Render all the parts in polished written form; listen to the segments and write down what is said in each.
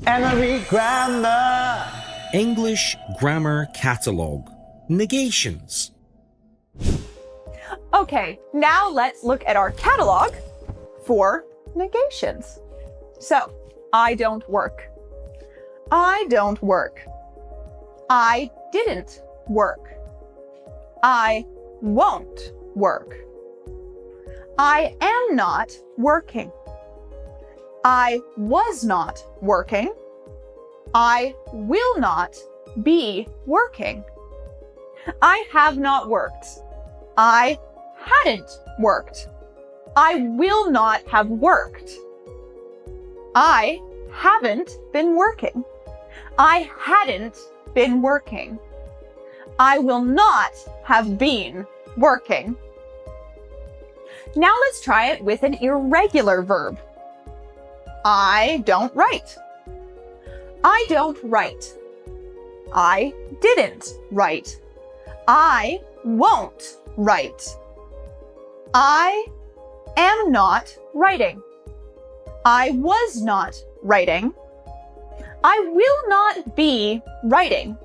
Emery Grammar. English Grammar Catalog. Negations. Okay, now let's look at our catalog for negations. So, I don't work. I don't work. I didn't work. I won't work. I am not working. I was not working. I will not be working. I have not worked. I hadn't worked. I will not have worked. I haven't been working. I hadn't been working. I will not have been working. Now let's try it with an irregular verb. I don't write. I don't write. I didn't write. I won't write. I am not writing. I was not writing. I will not be writing.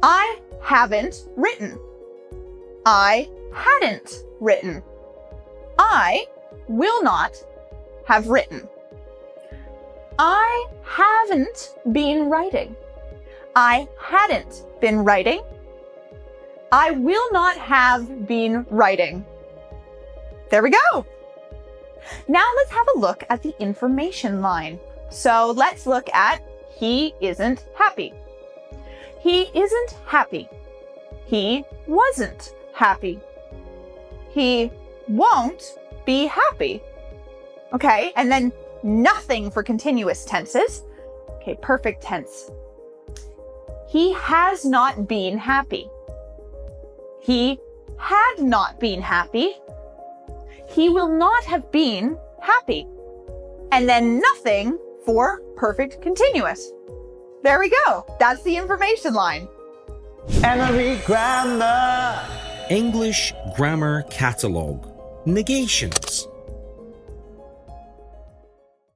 I haven't written. I hadn't written. I will not have written. I haven't been writing. I hadn't been writing. I will not have been writing. There we go. Now let's have a look at the information line. So let's look at he isn't happy. He isn't happy. He wasn't happy. He won't be happy. Okay, and then nothing for continuous tenses. Okay, perfect tense. He has not been happy. He had not been happy. He will not have been happy. And then nothing for perfect continuous. There we go. That's the information line. Emery Grammar. English Grammar Catalog. Negations.